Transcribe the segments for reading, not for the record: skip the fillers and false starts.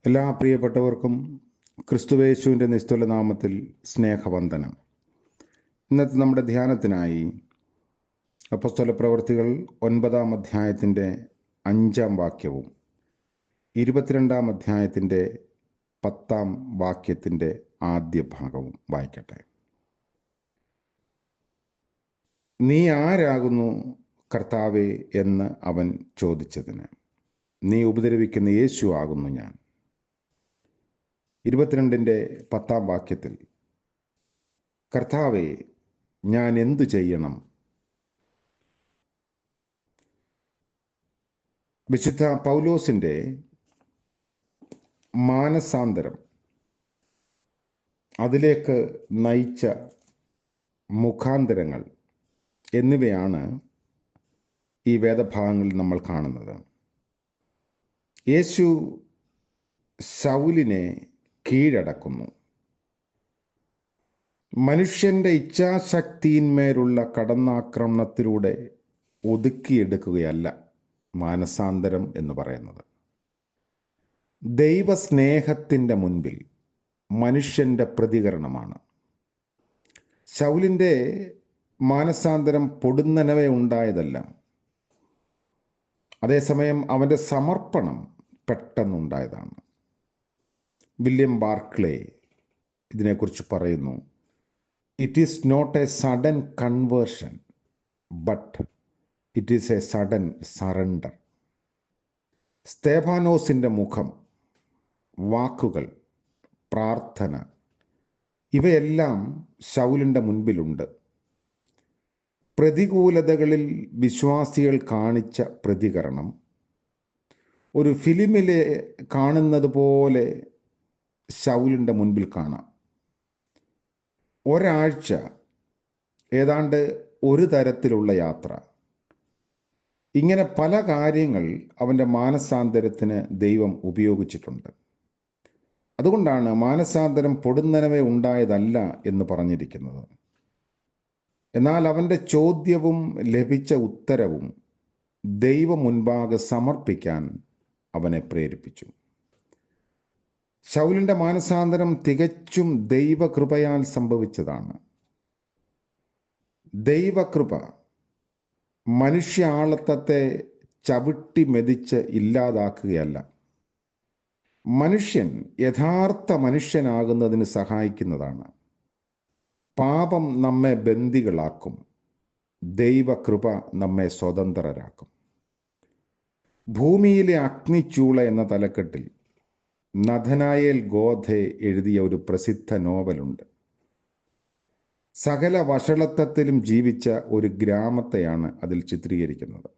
എല്ലാ പ്രിയപ്പെട്ടവർക്കും ക്രിസ്തുവേശുവിൻ്റെ നിസ്തുല നാമത്തിൽ സ്നേഹവന്ദനം. ഇന്നത്തെ നമ്മുടെ ധ്യാനത്തിനായി അപ്പോസ്തല പ്രവൃത്തികൾ 9-ാം അധ്യായത്തിൻ്റെ 5-ാം വാക്യവും 22-ാം അധ്യായത്തിൻ്റെ 10-ാം വാക്യത്തിൻ്റെ ആദ്യ ഭാഗവും വായിക്കട്ടെ. നീ ആരാകുന്നു കർത്താവേ എന്ന് അവൻ ചോദിച്ചതിന്, നീ ഉപദ്രവിക്കുന്ന യേശു ആകുന്നു ഞാൻ. 22-ന്റെ 10-ാം വാക്യത്തിൽ, കർത്താവേ ഞാൻ എന്തു ചെയ്യണം? വിശുദ്ധ പൗലോസിൻ്റെ മാനസാന്തരം, അതിലേക്ക് നയിച്ച മുഖാന്തരങ്ങൾ എന്നിവയാണ് ഈ വേദഭാഗങ്ങളിൽ നമ്മൾ കാണുന്നത്. യേശു ശൗലിനെ കീഴടക്കുന്നു. മനുഷ്യന്റെ ഇച്ഛാശക്തിയിന്മേലുള്ള കടന്നാക്രമണത്തിലൂടെ ഒതുക്കിയെടുക്കുകയല്ല മാനസാന്തരം എന്ന് പറയുന്നത്. ദൈവസ്നേഹത്തിൻ്റെ മുൻപിൽ മനുഷ്യന്റെ പ്രതികരണമാണ്. ശൗലിൻ്റെ മാനസാന്തരം പൊടുന്നനവേ ഉണ്ടായതല്ല. അതേസമയം അവൻ്റെ സമർപ്പണം പെട്ടെന്നുണ്ടായതാണ്. വില്യം ബാർക്ലേ ഇതിനെക്കുറിച്ച് പറയുന്നു, it is not a sudden conversion but it is a sudden surrender. സ്തേഫാനോസിൻ്റെ മുഖം, വാക്കുകൾ, പ്രാർത്ഥന ഇവയെല്ലാം ശൗലിൻ്റെ മുൻപിലുണ്ട്. പ്രതികൂലതകളിൽ വിശ്വാസികൾ കാണിച്ച പ്രതികരണം ഒരു ഫിലിമിലെ കാണുന്നത് പോലെ ശൗലിൻ്റെ മുൻപിൽ കാണാം. ഒരാഴ്ച ഏതാണ്ട് ഒരു തരത്തിലുള്ള യാത്ര, ഇങ്ങനെ പല കാര്യങ്ങൾ അവൻ്റെ മാനസാന്തരത്തിന് ദൈവം ഉപയോഗിച്ചിട്ടുണ്ട്. അതുകൊണ്ടാണ് മാനസാന്തരം പൊടുന്നനവേ ഉണ്ടായതല്ല എന്ന് പറഞ്ഞിരിക്കുന്നത്. എന്നാൽ അവൻ്റെ ചോദ്യവും ലഭിച്ച ഉത്തരവും ദൈവം മുൻപാകെ സമർപ്പിക്കാൻ അവനെ പ്രേരിപ്പിച്ചു. ശൗലിൻ്റെ മാനസാന്തരം തികച്ചും ദൈവകൃപയാൽ സംഭവിച്ചതാണ്. ദൈവകൃപ മനുഷ്യ ആളത്വത്തെ ചവിട്ടി മെതിച്ച് ഇല്ലാതാക്കുകയല്ല, മനുഷ്യൻ യഥാർത്ഥ മനുഷ്യനാകുന്നതിന് സഹായിക്കുന്നതാണ്. പാപം നമ്മെ ബന്ദികളാക്കും, ദൈവകൃപ നമ്മെ സ്വതന്ത്രരാക്കും. ഭൂമിയിലെ അഗ്നിച്ചൂള എന്ന തലക്കെട്ടിൽ നഥനായേൽ ഗോധെ എഴുതിയ ഒരു പ്രസിദ്ധ നോവലുണ്ട്. സകല വഷളത്വത്തിലും ജീവിച്ച ഒരു ഗ്രാമത്തെയാണ് അതിൽ ചിത്രീകരിക്കുന്നത്.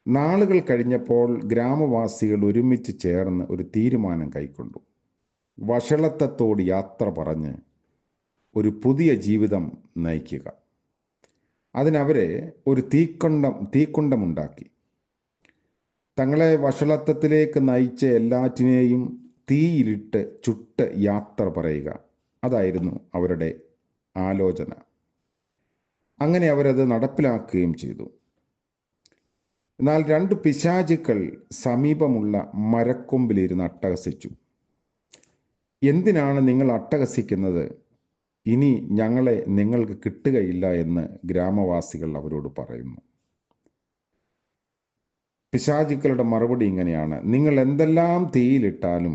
നാളുകൾ കഴിഞ്ഞപ്പോൾ ഗ്രാമവാസികൾ ഒരുമിച്ച് ചേർന്ന് ഒരു തീരുമാനം കൈക്കൊണ്ടു. വഷളത്വത്തോട് യാത്ര പറഞ്ഞ് ഒരു പുതിയ ജീവിതം നയിക്കുക. അതിനവരെ ഒരു തീക്കുണ്ടമുണ്ടാക്കി. തങ്ങളെ വഷളത്വത്തിലേക്ക് നയിച്ച എല്ലാറ്റിനെയും തീയിലിട്ട് ചുട്ട് യാത്ര പറയുക, അതായിരുന്നു അവരുടെ ആലോചന. അങ്ങനെ അവരത് നടപ്പിലാക്കുകയും ചെയ്തു. എന്നാൽ 2 പിശാചുക്കൾ സമീപമുള്ള മരക്കൊമ്പിലിരുന്ന് അട്ടഹസിച്ചു. എന്തിനാണ് നിങ്ങൾ അട്ടഹസിക്കുന്നത്? ഇനി ഞങ്ങളെ നിങ്ങൾക്ക് കിട്ടുകയില്ല എന്ന് ഗ്രാമവാസികൾ അവരോട് പറയുന്നു. പിശാചുക്കളുടെ മറുപടി ഇങ്ങനെയാണ്, നിങ്ങൾ എന്തെല്ലാം തീയിലിട്ടാലും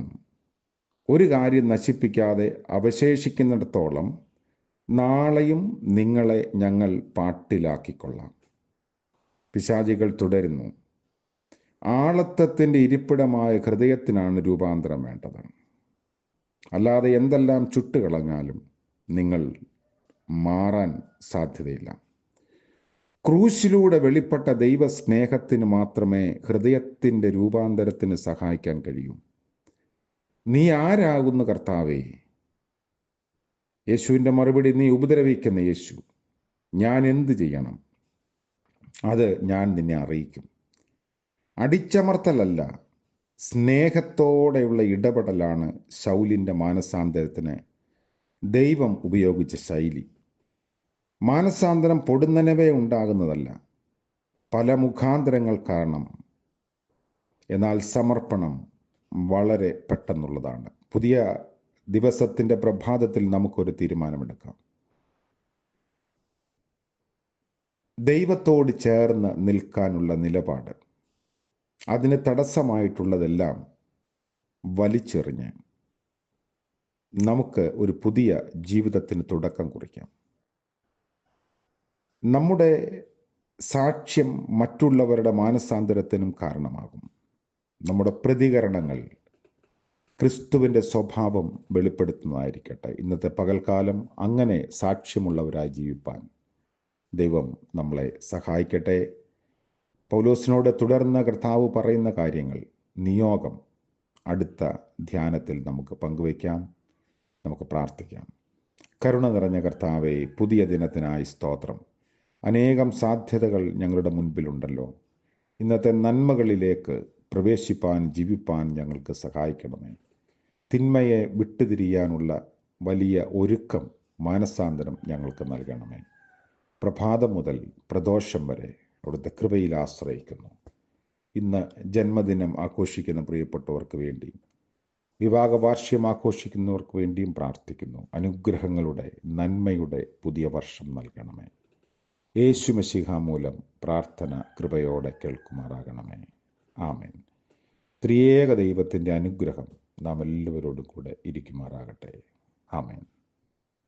ഒരു കാര്യം നശിപ്പിക്കാതെ അവശേഷിക്കുന്നിടത്തോളം നാളെയും നിങ്ങളെ ഞങ്ങൾ പാട്ടിലാക്കിക്കൊള്ളാം. പിശാചുക്കൾ തുടരുന്നു, ആളത്വത്തിൻ്റെ ഇരിപ്പിടമായ ഹൃദയത്തിനാണ് രൂപാന്തരം വേണ്ടത്. അല്ലാതെ എന്തെല്ലാം ചുട്ടുകളഞ്ഞാലും നിങ്ങൾ മാറാൻ സാധ്യതയില്ല. ക്രൂശിലൂടെ വെളിപ്പെട്ട ദൈവസ്നേഹത്തിന് മാത്രമേ ഹൃദയത്തിൻ്റെ രൂപാന്തരത്തിന് സഹായിക്കാൻ കഴിയൂ. നീ ആരാകുന്നു കർത്താവേ? യേശുവിൻ്റെ മറുപടി, നീ ഉപദ്രവിക്കുന്ന യേശു. ഞാൻ എന്ത് ചെയ്യണം? അത് ഞാൻ നിന്നെ അറിയിക്കും. അടിച്ചമർത്തലല്ല, സ്നേഹത്തോടെയുള്ള ഇടപെടലാണ് ശൗലിൻ്റെ മാനസാന്തരത്തിന് ദൈവം ഉപയോഗിച്ച ശൈലി. മാനസാന്തരം പൊടുന്നനവേ ഉണ്ടാകുന്നതല്ല, പല മുഖാന്തരങ്ങൾ കാരണം. എന്നാൽ സമർപ്പണം വളരെ പെട്ടെന്നുള്ളതാണ്. പുതിയ ദിവസത്തിൻ്റെ പ്രഭാതത്തിൽ നമുക്കൊരു തീരുമാനമെടുക്കാം. ദൈവത്തോട് ചേർന്ന് നിൽക്കാനുള്ള നിലപാട്, അതിന് തടസ്സമായിട്ടുള്ളതെല്ലാം വലിച്ചെറിഞ്ഞ് നമുക്ക് ഒരു പുതിയ ജീവിതത്തിന് തുടക്കം കുറിക്കാം. നമ്മുടെ സാക്ഷ്യം മറ്റുള്ളവരുടെ മാനസാന്തരത്തിനും കാരണമാകും. നമ്മുടെ പ്രതികരണങ്ങൾ ക്രിസ്തുവിൻ്റെ സ്വഭാവം വെളിപ്പെടുത്തുന്നതായിരിക്കട്ടെ. ഇന്നത്തെ പകൽക്കാലം അങ്ങനെ സാക്ഷ്യമുള്ളവരായി ജീവിപ്പാൻ ദൈവം നമ്മളെ സഹായിക്കട്ടെ. പൗലോസിനോട് തുടർന്ന് കർത്താവ് പറയുന്ന കാര്യങ്ങൾ, നിയോഗം അടുത്ത ധ്യാനത്തിൽ നമുക്ക് പങ്കുവയ്ക്കാം. നമുക്ക് പ്രാർത്ഥിക്കാം. കരുണ നിറഞ്ഞ കർത്താവേ, പുതിയ ദിനത്തിനായി സ്തോത്രം. അനേകം സാധ്യതകൾ ഞങ്ങളുടെ മുൻപിലുണ്ടല്ലോ. ഇന്നത്തെ നന്മകളിലേക്ക് പ്രവേശിപ്പാൻ, ജീവിപ്പാൻ ഞങ്ങൾക്ക് സഹായിക്കണമേ. തിന്മയെ വിട്ടുതിരിയാനുള്ള വലിയ ഒരുക്കം, മാനസാന്തരം ഞങ്ങൾക്ക് നൽകണമേ. പ്രഭാതം മുതൽ പ്രദോഷം വരെ അവിടുത്തെ കൃപയിൽ ആശ്രയിക്കുന്നു. ഇന്ന് ജന്മദിനം ആഘോഷിക്കുന്ന പ്രിയപ്പെട്ടവർക്ക് വേണ്ടി, വിവാഹ വാർഷികം ആഘോഷിക്കുന്നവർക്ക് വേണ്ടിയും പ്രാർത്ഥിക്കുന്നു. അനുഗ്രഹങ്ങളുടെ, നന്മയുടെ പുതിയ വർഷം നൽകണമേ. യേശു മശീഹ മൂലം പ്രാർത്ഥന കൃപയോടെ കേൾക്കുമാറാകണമേ. ആമേൻ. ത്രിയേക ദൈവത്തിൻ്റെ അനുഗ്രഹം നാം എല്ലാവരോടും കൂടെ ഇരിക്കുമാറാകട്ടെ. ആമേൻ.